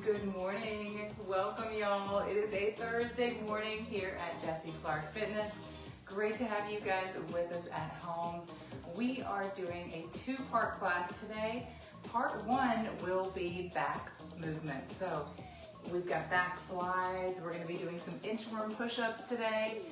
Good morning. Welcome, y'all. It is a Thursday morning here at Jessie Clark Fitness. Great to have you guys with us at home. We are doing a two-part class today. Part one will be back movements. So we've got back flies. We're going to be doing some inchworm push-ups today.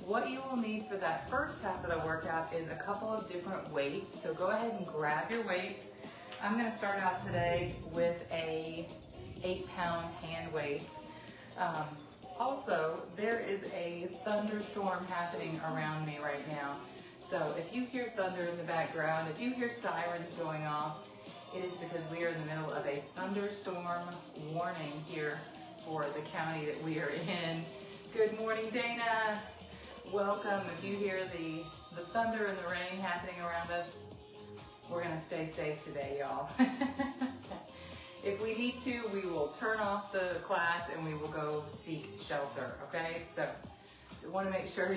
What you will need for that first half of the workout is a couple of different weights. So go ahead and grab your weights. I'm going to start out today with a 8-pound hand weights. Also, there is a thunderstorm happening around me right now. So if you hear thunder in the background, if you hear sirens going off, it is because we are in the middle of a thunderstorm warning here for the county that we are in. Good morning, Dana. Welcome. If you hear the thunder and the rain happening around us, we're gonna stay safe today, y'all. If we need to, we will turn off the class and we will go seek shelter, okay? So want to make sure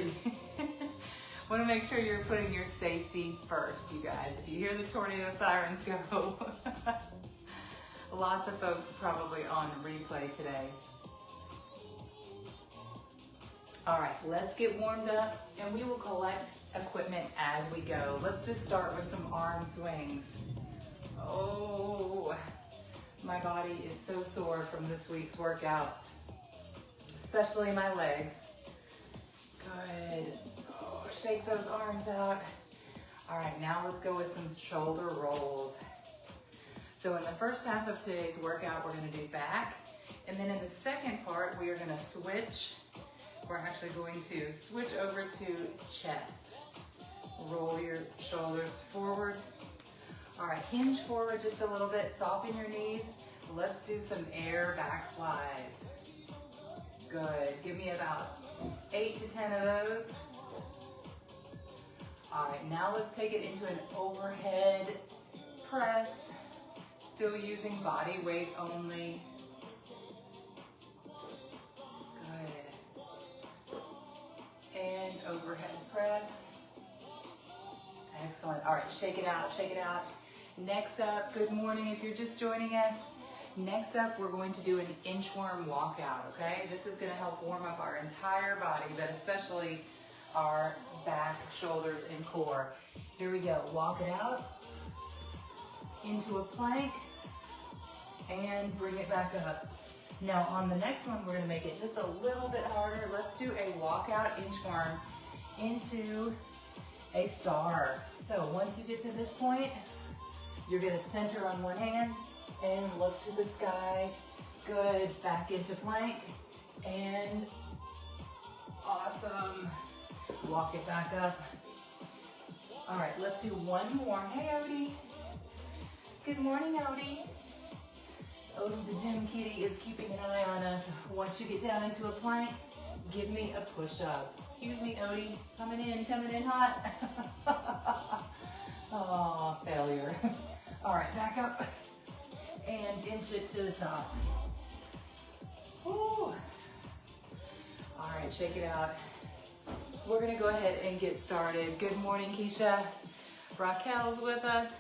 you're putting your safety first, you guys. If you hear the tornado sirens go, lots of folks probably on replay today. All right, let's get warmed up and we will collect equipment as we go. Let's just start with some arm swings. Oh, my body is so sore from this week's workouts, especially my legs. Good. Oh, shake those arms out. All right, now let's go with some shoulder rolls. So in the first half of today's workout, we're gonna do back. And then in the second part, we are gonna switch. We're actually going to switch over to chest. Roll your shoulders forward. All right, hinge forward just a little bit, soften your knees. Let's do some air back flies. Good, give me about 8 to 10 of those. All right, now let's take it into an overhead press, still using body weight only. And overhead press. Excellent. All right, shake it out, shake it out. Next up, good morning if you're just joining us. Next up, we're going to do an inchworm walkout, okay? This is gonna help warm up our entire body, but especially our back, shoulders, and core. Here we go, walk it out into a plank and bring it back up. Now on the next one, we're gonna make it just a little bit harder. Let's do a walkout inchworm into a star. So once you get to this point, you're gonna center on one hand and look to the sky. Good, back into plank and awesome. Walk it back up. All right, let's do one more. Hey, Odie. Good morning, Odie. Odie the gym kitty is keeping an eye on us. Once you get down into a plank, give me a push-up. Excuse me, Odie. Coming in hot. Oh, failure. All right, back up and inch it to the top. Woo. All right, shake it out. We're gonna go ahead and get started. Good morning, Keisha. Raquel's with us.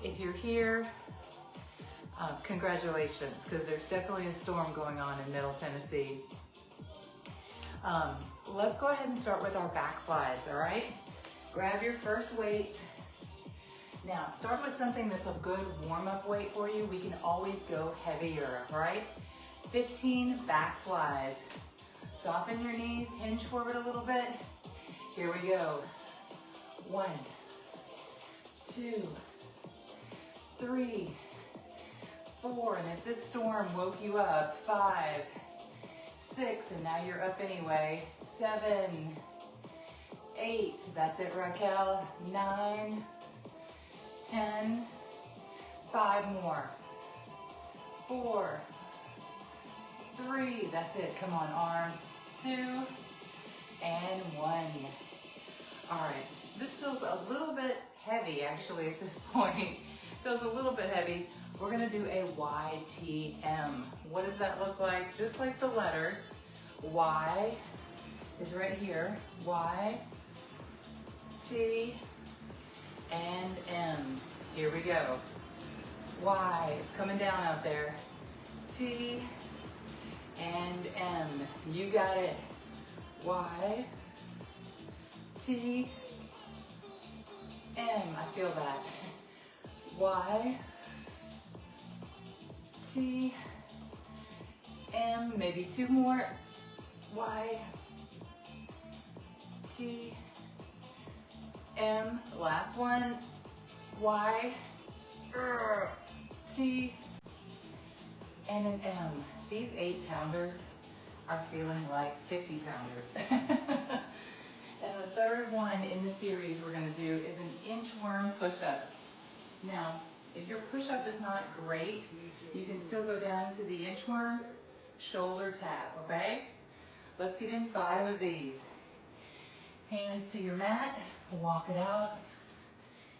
If you're here, congratulations, because there's definitely a storm going on in Middle Tennessee. Let's go ahead and start with our back flies, all right? Grab your first weights. Now, start with something that's a good warm-up weight for you. We can always go heavier, all right? 15 back flies. Soften your knees, hinge forward a little bit. Here we go. 1, 2, 3, 4, and if this storm woke you up, 5, 6, and now you're up anyway, 7, 8, that's it, Raquel, 9, 10, 5 more, 4, 3, that's it, come on, arms, 2, and 1. All right, this feels a little bit heavy actually at this point. Feels a little bit heavy. We're gonna do a YTM. What does that look like? Just like the letters. Y is right here. Y, T, and M. Here we go. Y, it's coming down out there. T, and M. You got it. Y, T, M. I feel that. Y, T, M. Maybe two more. Y, T, M. Last one. Y, T, and an M. These 8-pounders are feeling like 50-pounders. And the third one in the series we're going to do is an inchworm push-up. Now, if your push-up is not great, you can still go down to the inchworm shoulder tap, okay? Let's get in 5 of these. Hands to your mat, walk it out.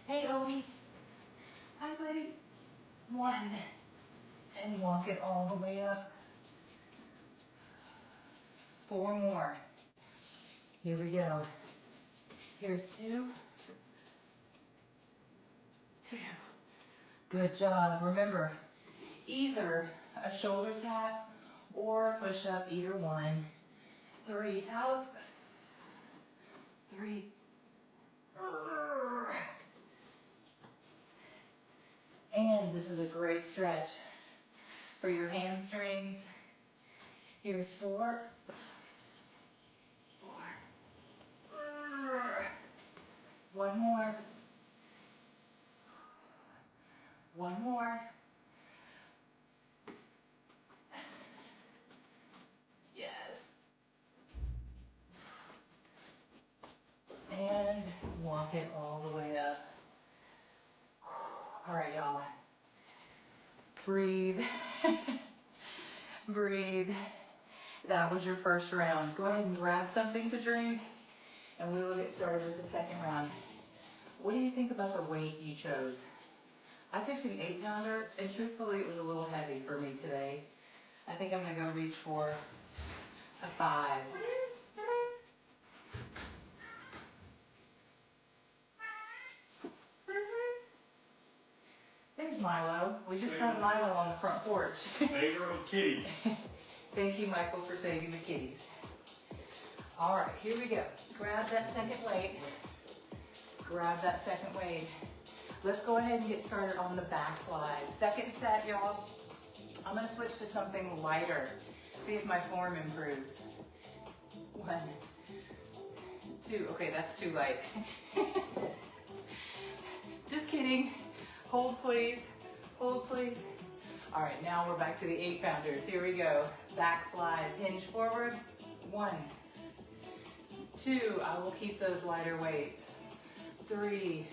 Hey, Obi. Hi, buddy. 1. And walk it all the way up. 4 more. Here we go. Here's 2. 2. Good job. Remember, either a shoulder tap or a push-up, either one. 3 out. 3. And this is a great stretch for your hamstrings. Here's 4. 4. 1 more. 1 more. Yes. And walk it all the way up. All right, y'all. Breathe. Breathe. That was your first round. Go ahead and grab something to drink, and we will get started with the second round. What do you think about the weight you chose? I picked an 8-pounder, and truthfully, it was a little heavy for me today. I think I'm gonna go reach for a 5. There's Milo. We just got Milo on the front porch. Save our kitties. Thank you, Michael, for saving the kitties. All right, here we go. Grab that second weight. Grab that second weight. Let's go ahead and get started on the back flies. Second set, y'all. I'm gonna switch to something lighter. See if my form improves. 1, 2. Okay, that's too light. Just kidding. Hold, please. Hold, please. All right, now we're back to the 8-pounders. Here we go. Back flies, hinge forward. 1, 2. I will keep those lighter weights. 3,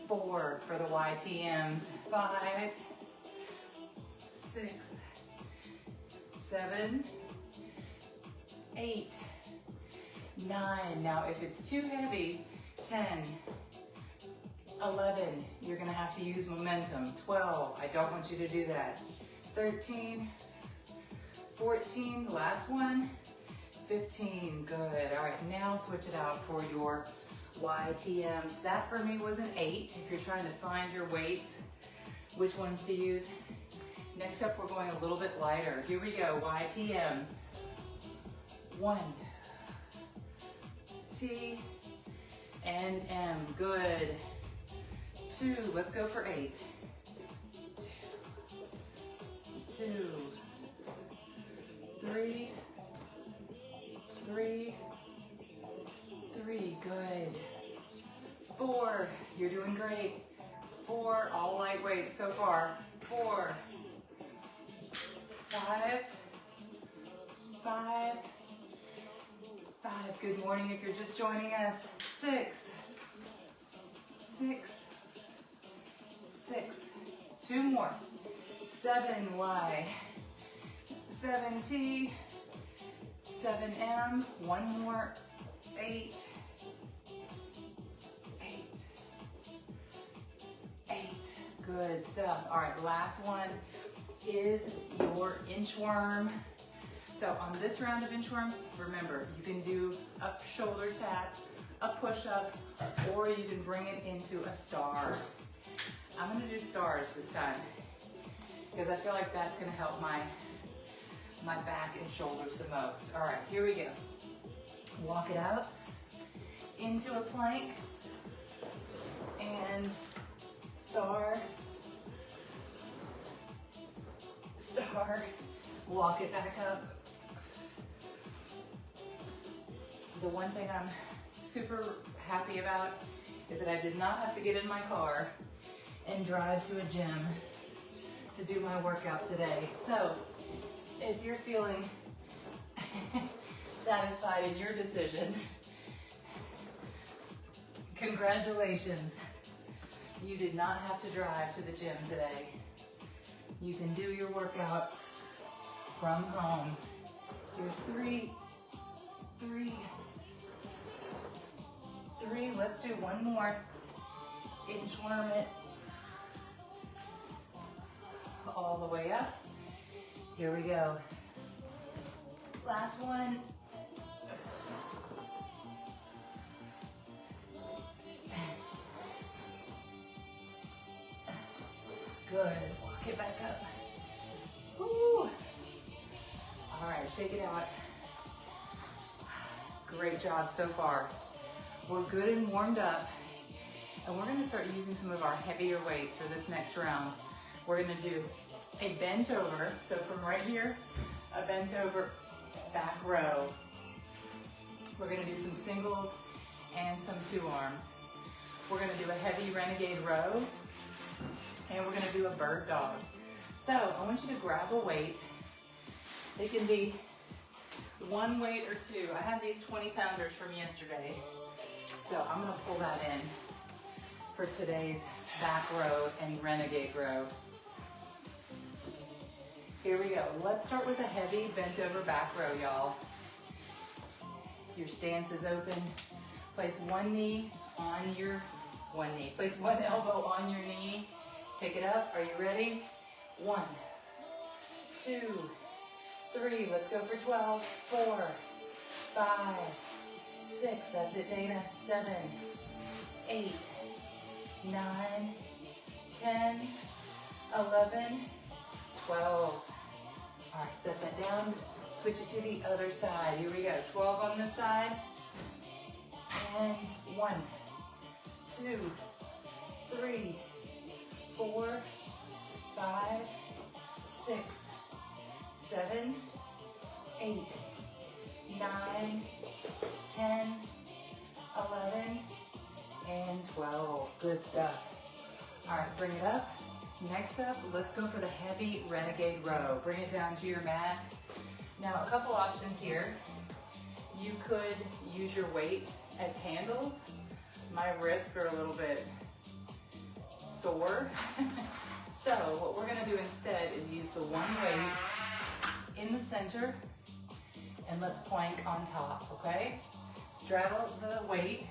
4 for the YTMs. 5, 6, 7, 8, 9. Now, if it's too heavy, 10, 11, you're gonna have to use momentum. 12, I don't want you to do that. 13, 14, last one. 15, good. All right, now switch it out for your YTMs. That for me was an 8. If you're trying to find your weights, which ones to use. Next up, we're going a little bit lighter. Here we go, YTM. 1, T, and M, good. 2, let's go for 8. 2, 2, 3, 3, 3, good. 4, you're doing great. 4, all lightweight so far. 4, 5, 5, 5, good morning if you're just joining us. 6, 6, 6, 2 more. 7, Y, 7, T, 7, M, 1 more. 8, 8, 8, good stuff. All right, last one is your inchworm. So on this round of inchworms, remember, you can do a shoulder tap, a push-up, or you can bring it into a star. I'm gonna do stars this time. because I feel like that's gonna help my back and shoulders the most. All right, here we go. Walk it out into a plank and star, walk it back up. The one thing I'm super happy about is that I did not have to get in my car and drive to a gym to do my workout today. So if you're feeling satisfied in your decision, congratulations. You did not have to drive to the gym today. You can do your workout from home. Here's three. Let's do one more. Inchworm it all the way up. Here we go. Last one. Good. Walk it back up. Woo. All right, shake it out. Great job so far. We're good and warmed up, and we're going to start using some of our heavier weights for this next round. We're going to do a bent over, so from right here, a bent over back row. We're going to do some singles and some two arm. We're going to do a heavy renegade row, and we're going to do a bird dog. So I want you to grab a weight. It can be one weight or two. I had these 20-pounders from yesterday, so I'm going to pull that in for today's back row and renegade row. Here we go. Let's start with a heavy bent over back row, y'all. Your stance is open. Place one knee on your one knee. Place one elbow on your knee. Pick it up. Are you ready? 1, 2, 3. Let's go for 12. 4, 5, 6. That's it, Dana. 7, 8, 9, 10, 11, 12. All right, set that down. Switch it to the other side. Here we go. 12 on this side. And 1, 2, 3, 4, 5, 6, 7, 8, 9, 10, 11, and 12. Good stuff. All right, bring it up. Next up, let's go for the heavy renegade row. Bring it down to your mat. Now, a couple options here. You could use your weights as handles. My wrists are a little bit sore. So what we're gonna do instead is use the one weight in the center, and let's plank on top, okay? Straddle the weight.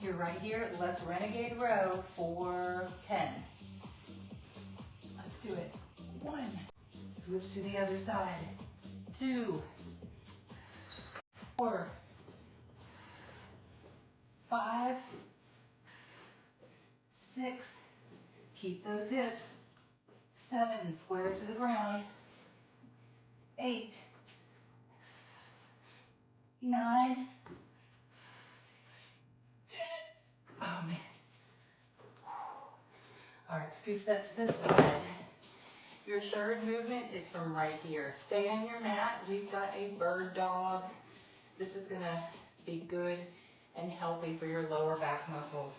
You're right here. Let's renegade row for 10. Let's do it. 1. Switch to the other side. 2, 4, 5, 6. Keep those hips. 7. Square to the ground. 8, 9, 10. Oh man. All right, scooch that to this side. Your third movement is from right here. Stay on your mat. We've got a bird dog. This is gonna be good and healthy for your lower back muscles.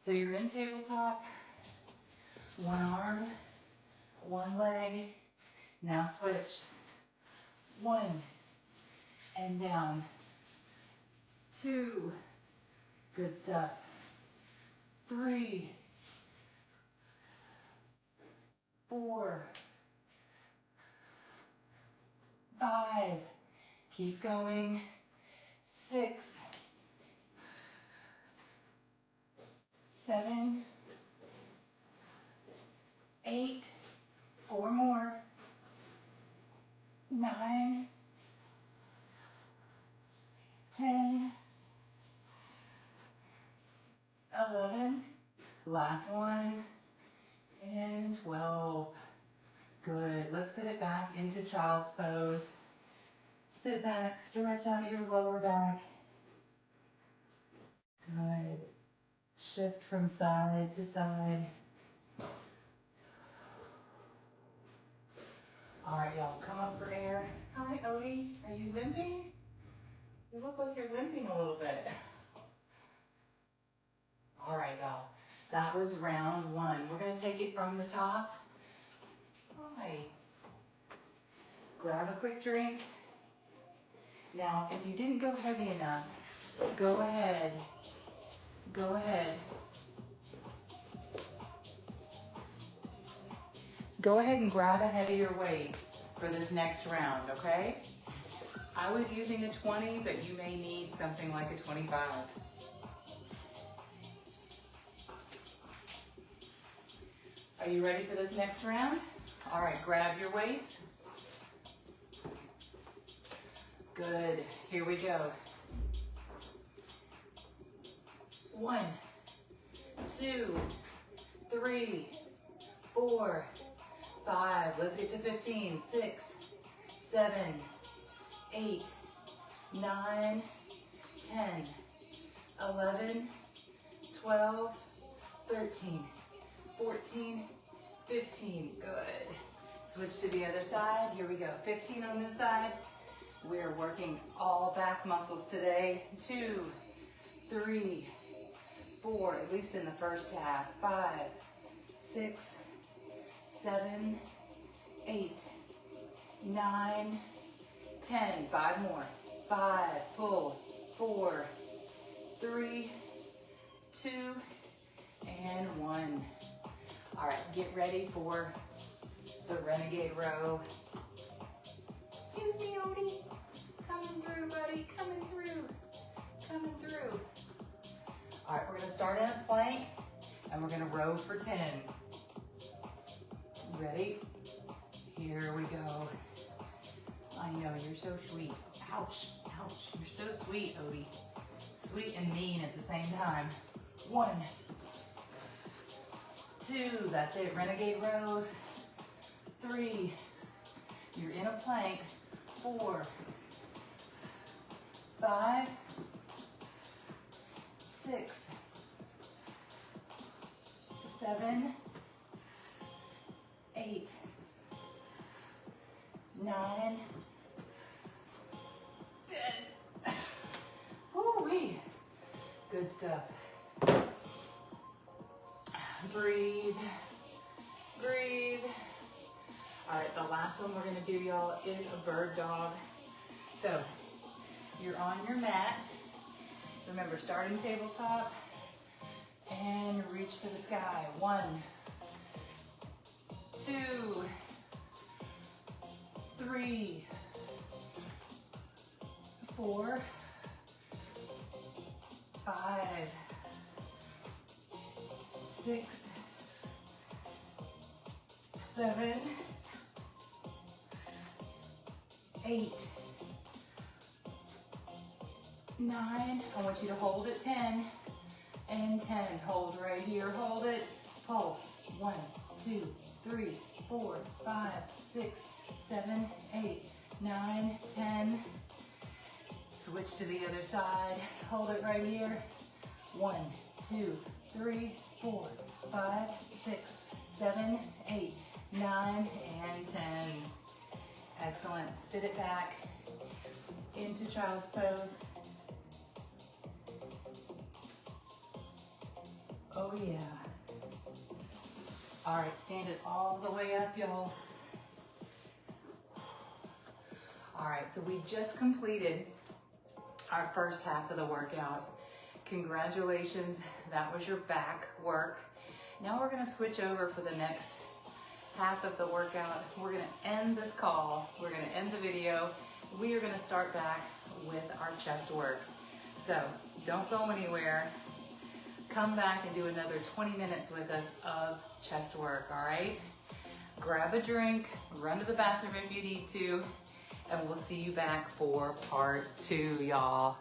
So you're in tabletop, one arm, one leg. Now switch. 1, and down. 2, good stuff. 3, 4, 5, keep going. 6, 7, 8, 4 more. 9, 10, 11, last one, child's pose. Sit back, stretch out your lower back. Good. Shift from side to side. All right, y'all, come up for air. Hi, Odie. Are you limping? You look like you're limping a little bit. All right, y'all. That was round one. We're going to take it from the top. Hi. Grab a quick drink. Now, if you didn't go heavy enough, go ahead. Go ahead. Go ahead and grab a heavier weight for this next round, okay? I was using a 20, but you may need something like a 25. Are you ready for this next round? All right, grab your weights. Good, here we go. 1, 2, 3, 4, 5. Let's get to 15. 6, 7, 8, 9, 10, 11, 12, 13, 14, 15. Good. Switch to the other side. Here we go. 15 on this side. We're working all back muscles today. 2, 3, 4, at least in the first half. 5, 6, 7, 8, 9, 10. 5 more. 5, pull. 4, 3, 2, and 1. All right, get ready for the renegade row. Excuse me, Odie. Coming through, buddy. Coming through. Coming through. All right, we're going to start in a plank, and we're going to row for 10. Ready? Here we go. I know, you're so sweet. Ouch, ouch. You're so sweet, Odie. Sweet and mean at the same time. 1, 2, that's it. Renegade rows. 3, you're in a plank. 4, 5, 6, 7, 8, 9, 10. Woo-wee. Good stuff. Breathe, breathe. All right, the last one we're gonna do, y'all, is a bird dog. So, you're on your mat. Remember, starting tabletop, and reach for the sky. 1, 2, 3, 4, 5, 6, 7, 8, 9. I want you to hold at 10 and 10. Hold right here. Hold it. Pulse. 1, 2, 3, 4, 5, 6, 7, 8, 9, 10. Switch to the other side. Hold it right here. 1, 2, 3, 4, 5, 6, 7, 8, 9, and 10. Excellent. Sit it back into child's pose. Oh yeah. All right, stand it all the way up, y'all. All right, so we just completed our first half of the workout. Congratulations, that was your back work. Now we're gonna switch over for the next half of the workout. We're gonna end this call, we're gonna end the video. We are gonna start back with our chest work. So don't go anywhere. Come back and do another 20 minutes with us of chest work, all right? Grab a drink, run to the bathroom if you need to, and we'll see you back for part 2, y'all.